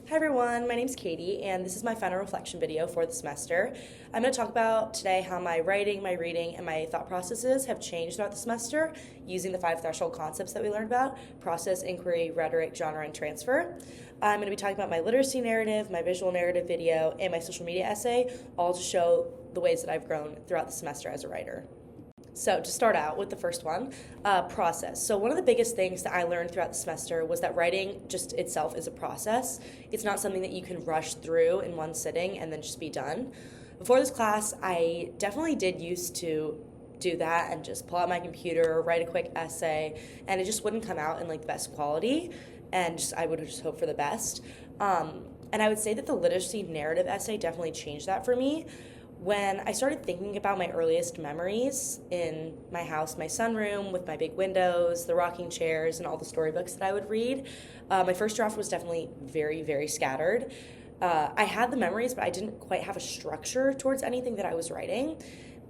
Hi everyone, my name's Katie, and this is my final reflection video for the semester. I'm going to talk about today how my writing, my reading, and my thought processes have changed throughout the semester using the 5 threshold concepts that we learned about: process, inquiry, rhetoric, genre, and transfer. I'm going to be talking about my literacy narrative, my visual narrative video, and my social media essay, all to show the ways that I've grown throughout the semester as a writer. So to start out with the first one, process. So one of the biggest things that I learned throughout the semester was that writing just itself is a process. It's not something that you can rush through in one sitting and then just be done. Before this class, I definitely did used to do that and just pull out my computer, write a quick essay, and it just wouldn't come out in like the best quality, and I would just hope for the best. And I would say that the literacy narrative essay definitely changed that for me. When I started thinking about my earliest memories in my house, my sunroom with my big windows, the rocking chairs, and all the storybooks that I would read, my first draft was definitely very, very scattered. I had the memories, but I didn't quite have a structure towards anything that I was writing.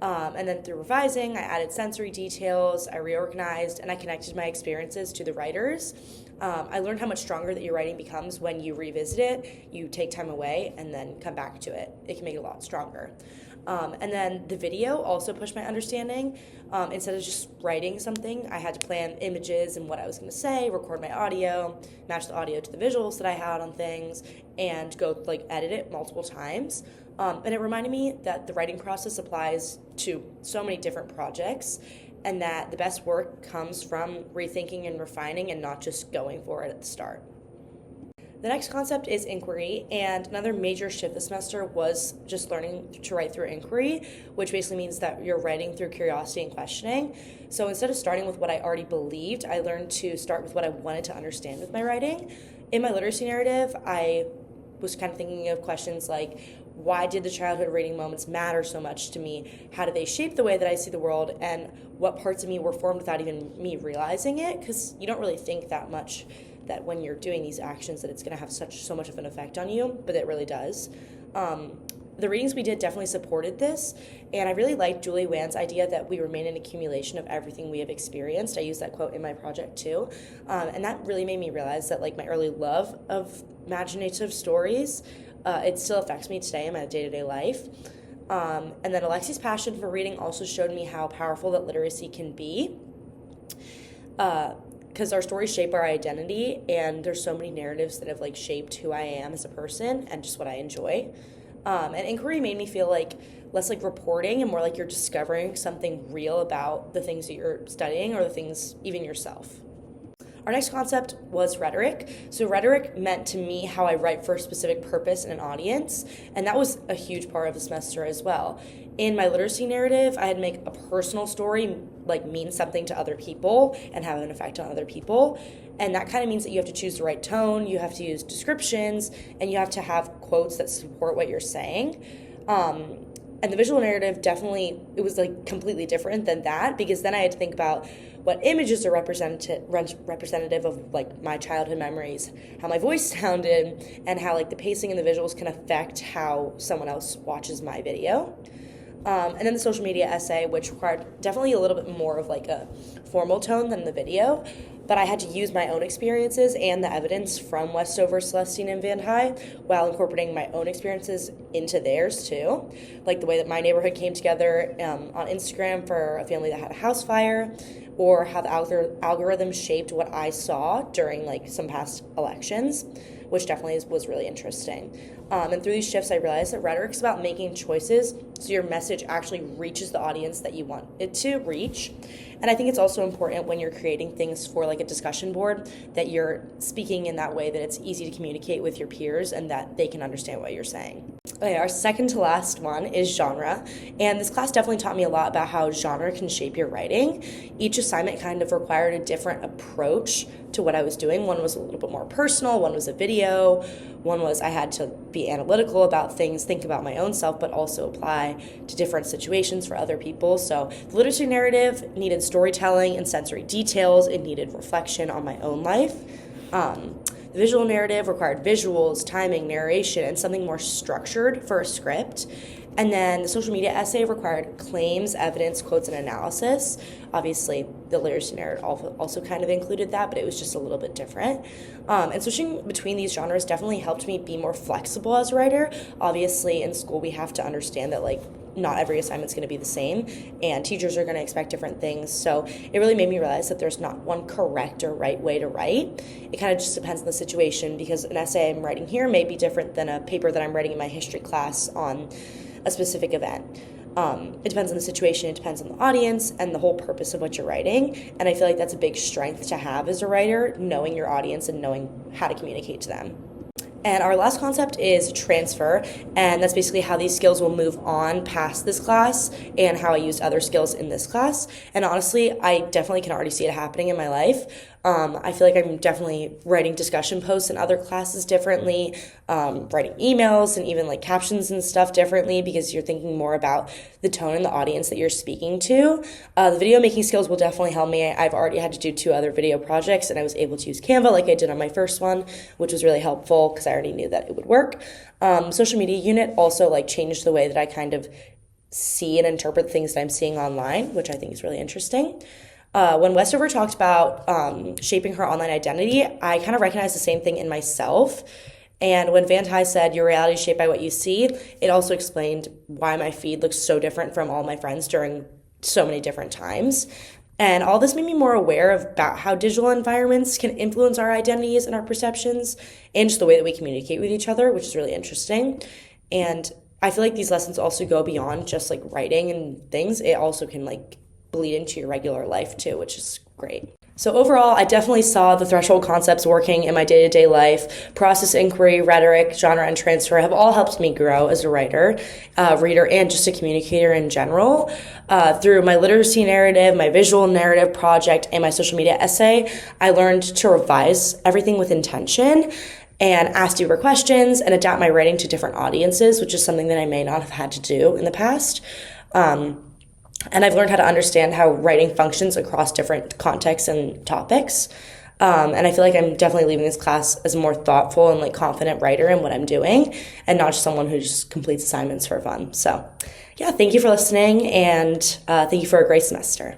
And then through revising, I added sensory details, I reorganized, and I connected my experiences to the writers. I learned how much stronger that your writing becomes when you revisit it, you take time away, and then come back to it. It can make it a lot stronger. And then the video also pushed my understanding. Instead of just writing something, I had to plan images and what I was going to say, record my audio, match the audio to the visuals that I had on things, and go edit it multiple times. And it reminded me that the writing process applies to so many different projects, and that the best work comes from rethinking and refining and not just going for it at the start. The next concept is inquiry, and another major shift this semester was just learning to write through inquiry, which basically means that you're writing through curiosity and questioning. So instead of starting with what I already believed, I learned to start with what I wanted to understand with my writing. In my literacy narrative, I was kind of thinking of questions like, why did the childhood reading moments matter so much to me? How do they shape the way that I see the world? And what parts of me were formed without even me realizing it? Because you don't really think that much that when you're doing these actions that it's going to have so much of an effect on you, but it really does. The readings we did definitely supported this, and I really liked Julie Wann's idea that we remain an accumulation of everything we have experienced. I used that quote in my project too, and that really made me realize that my early love of imaginative stories, it still affects me today in my day-to-day life. And then Alexi's passion for reading also showed me how powerful that literacy can be. Because our stories shape our identity, and there's so many narratives that have shaped who I am as a person and just what I enjoy. And inquiry made me feel less like reporting and more like you're discovering something real about the things that you're studying or the things even yourself. Our next concept was rhetoric. So rhetoric meant to me how I write for a specific purpose and an audience, and that was a huge part of the semester as well. In my literacy narrative, I had to make a personal story mean something to other people and have an effect on other people, and that kind of means that you have to choose the right tone, you have to use descriptions, and you have to have quotes that support what you're saying. And the visual narrative definitely, it was completely different than that, because then I had to think about what images are representative of my childhood memories, how my voice sounded, and how the pacing and the visuals can affect how someone else watches my video. And then the social media essay, which required definitely a little bit more of a formal tone than the video, but I had to use my own experiences and the evidence from Westover, Celestine, and Van High while incorporating my own experiences into theirs too. The way that my neighborhood came together on Instagram for a family that had a house fire, or how the algorithm shaped what I saw during some past elections, which definitely was really interesting. And through these shifts, I realized that rhetoric is about making choices so your message actually reaches the audience that you want it to reach. And I think it's also important when you're creating things for a discussion board that you're speaking in that way that it's easy to communicate with your peers and that they can understand what you're saying. Okay, our second to last one is genre, and this class definitely taught me a lot about how genre can shape your writing. Each assignment kind of required a different approach to what I was doing. One was a little bit more personal, one was a video, one was I had to be analytical about things, think about my own self, but also apply to different situations for other people. So the literacy narrative needed storytelling and sensory details. It needed reflection on my own life. The visual narrative required visuals, timing, narration, and something more structured for a script. And then the social media essay required claims, evidence, quotes, and analysis. Obviously, the literacy narrative also kind of included that, but it was just a little bit different. And switching between these genres definitely helped me be more flexible as a writer. Obviously, in school, we have to understand that, like, not every assignment's going to be the same, and teachers are going to expect different things. So it really made me realize that there's not one correct or right way to write. It kind of just depends on the situation, because an essay I'm writing here may be different than a paper that I'm writing in my history class on a specific event. It depends on the situation, it depends on the audience, and the whole purpose of what you're writing. And I feel like that's a big strength to have as a writer, knowing your audience and knowing how to communicate to them. And our last concept is transfer, and that's basically how these skills will move on past this class and how I used other skills in this class. And honestly, I definitely can already see it happening in my life. I feel like I'm definitely writing discussion posts in other classes differently, writing emails and even like captions and stuff differently, because you're thinking more about the tone and the audience that you're speaking to. The video making skills will definitely help me. I've already had to do 2 other video projects, and I was able to use Canva like I did on my first one, which was really helpful because I already knew that it would work. Social media unit also like changed the way that I kind of see and interpret things that I'm seeing online, which I think is really interesting. When Westover talked about shaping her online identity, I kind of recognized the same thing in myself. And when Van Tye said, your reality is shaped by what you see, it also explained why my feed looks so different from all my friends during so many different times. And all this made me more aware about how digital environments can influence our identities and our perceptions, and just the way that we communicate with each other, which is really interesting. And I feel like these lessons also go beyond just like writing and things. It also can like bleed into your regular life too, which is great. So overall, I definitely saw the threshold concepts working in my day-to-day life. Process inquiry, rhetoric, genre, and transfer have all helped me grow as a writer, reader, and just a communicator in general. Through my literacy narrative, my visual narrative project, and my social media essay, I learned to revise everything with intention and ask deeper questions and adapt my writing to different audiences, which is something that I may not have had to do in the past. And I've learned how to understand how writing functions across different contexts and topics. And I feel like I'm definitely leaving this class as a more thoughtful and like confident writer in what I'm doing, and not just someone who just completes assignments for fun. So yeah, thank you for listening, and thank you for a great semester.